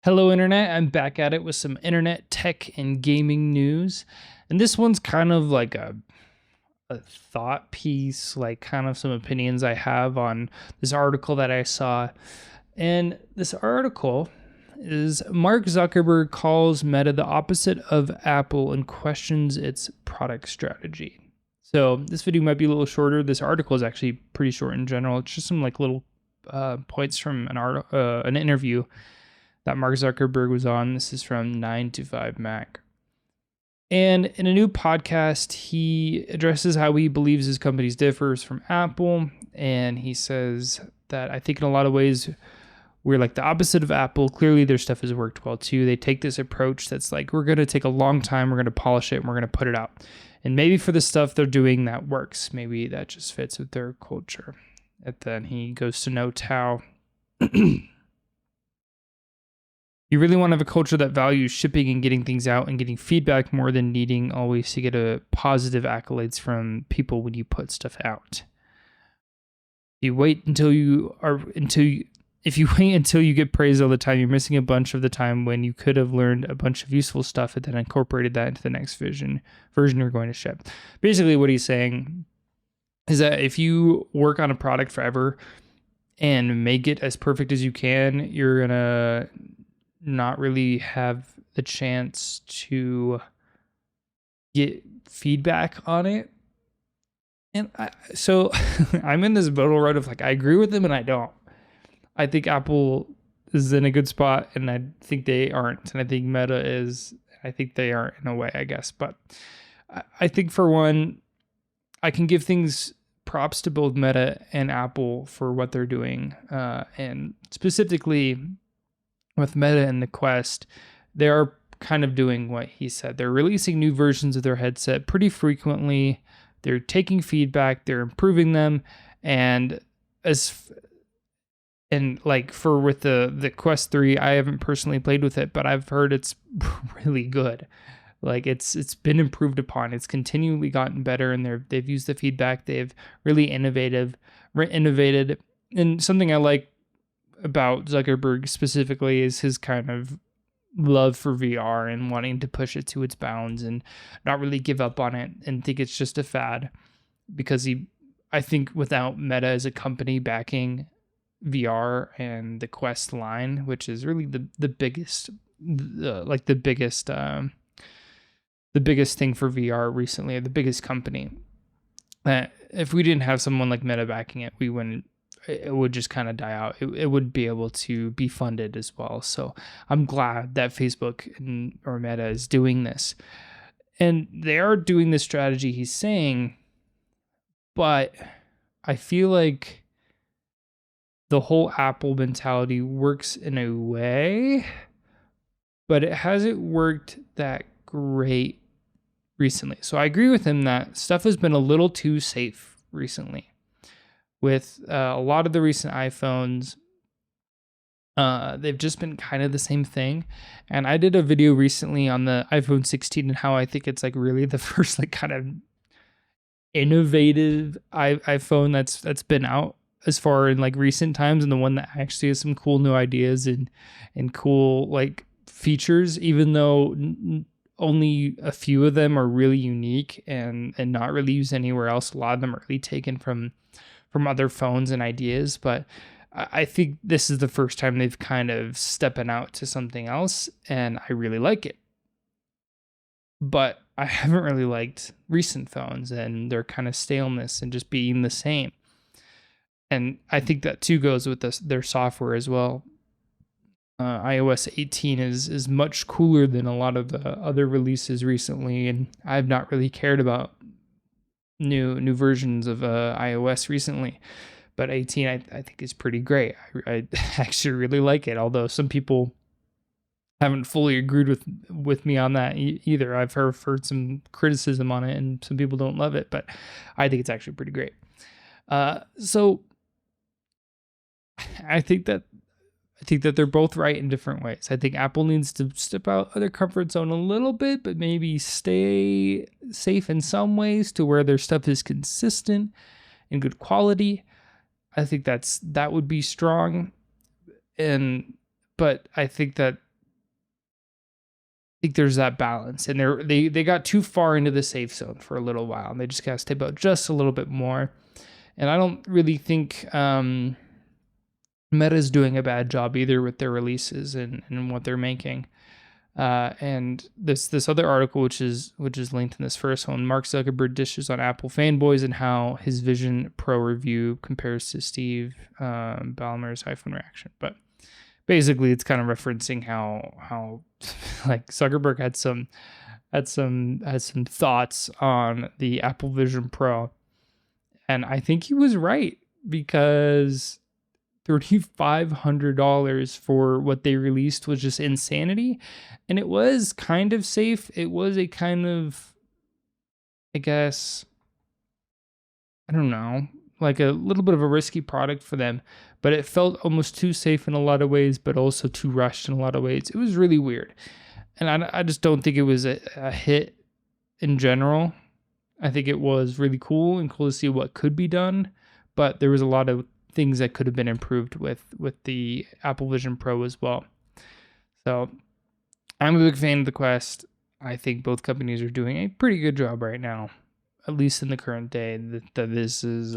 Hello, Internet. I'm back at it with some internet tech and gaming news. And this one's kind of like a thought piece, like kind of some opinions I have on this article that I saw. And this article is Mark Zuckerberg calls Meta the opposite of Apple and questions its product strategy. So this video might be a little shorter. This article is actually pretty short in general. It's just some like little points from an interview that Mark Zuckerberg was on. This is from 9 to 5 Mac. And in a new podcast, he addresses how he believes his company differs from Apple. And he says that I think in a lot of ways, we're like the opposite of Apple. Clearly, their stuff has worked well too. They take this approach that's like, we're going to take a long time, we're going to polish it, and we're going to put it out. And maybe for the stuff they're doing that works, maybe that just fits with their culture. And then he goes to note how you really want to have a culture that values shipping and getting things out and getting feedback more than needing always to get a positive accolades from people when you put stuff out. If you wait until you get praise all the time, you're missing a bunch of the time when you could have learned a bunch of useful stuff and then incorporated that into the next version you're going to ship. Basically, what he's saying is that if you work on a product forever and make it as perfect as you can, you're gonna not really have the chance to get feedback on it. And so I'm in this middle road of like, I agree with them and I don't. I think Apple is in a good spot and I think they aren't. And I think Meta is, I think they are in a way, I guess. But I think for one, I can give things props to both Meta and Apple for what they're doing. And specifically, with Meta and the Quest, they are kind of doing what he said. They're releasing new versions of their headset pretty frequently. They're taking feedback, they're improving them, and with the Quest 3, I haven't personally played with it, but I've heard it's really good. Like it's been improved upon. It's continually gotten better, and they've used the feedback. They've really innovated. And something I like about Zuckerberg specifically is his kind of love for VR and wanting to push it to its bounds and not really give up on it and think it's just a fad, because I think without Meta as a company backing VR and the Quest line, which is really the biggest thing for VR recently, the biggest company, if we didn't have someone like Meta backing it, it would just kind of die out. It would be able to be funded as well. So I'm glad that Facebook or Meta is doing this. And they are doing this strategy he's saying, but I feel like the whole Apple mentality works in a way, but it hasn't worked that great recently. So I agree with him that stuff has been a little too safe recently. With a lot of the recent iPhones, they've just been kind of the same thing. And I did a video recently on the iPhone 16 and how I think it's like really the first like kind of innovative iPhone that's been out as far in like recent times, and the one that actually has some cool new ideas and cool like features, even though only a few of them are really unique and not really used anywhere else. A lot of them are really taken from other phones and ideas, but I think this is the first time they've kind of stepping out to something else, and I really like it. But I haven't really liked recent phones and their kind of staleness and just being the same. And I think that too goes with their software as well. iOS 18 is much cooler than a lot of the other releases recently, and I've not really cared about new versions of iOS recently, but 18 I think is pretty great. I actually really like it, although some people haven't fully agreed with me on that either. I've heard some criticism on it, and some people don't love it, but I think it's actually pretty great. So I think that they're both right in different ways. I think Apple needs to step out of their comfort zone a little bit, but maybe stay safe in some ways to where their stuff is consistent and good quality. I think that would be strong. But I think that think there's that balance, and they got too far into the safe zone for a little while, and they just got to step out just a little bit more. And I don't really think Meta's doing a bad job either with their releases and what they're making. And this other article, which is linked in this first one, Mark Zuckerberg dishes on Apple fanboys and how his Vision Pro review compares to Steve Ballmer's iPhone reaction. But basically, it's kind of referencing how like Zuckerberg had some thoughts on the Apple Vision Pro, and I think he was right, because $3,500 for what they released was just insanity. And it was kind of safe. It was a kind of, I guess, I don't know, like a little bit of a risky product for them, but it felt almost too safe in a lot of ways, but also too rushed in a lot of ways. It was really weird. And I just don't think it was a hit in general. I think it was really cool to see what could be done, but there was a lot of things that could have been improved with the Apple Vision Pro as well. So I'm a big fan of the Quest. I think both companies are doing a pretty good job right now, at least in the current day. That this is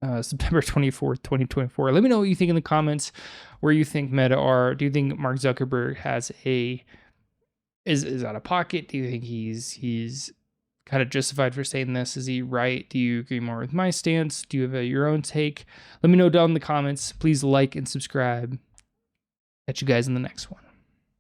September 24th, 2024. Let me know what you think in the comments, where you think Meta are. Do you think Mark Zuckerberg is out of pocket? Do you think he's kind of justified for saying this? Is he right? Do you agree more with my stance? Do you have your own take? Let me know down in the comments. Please like and subscribe. Catch you guys in the next one.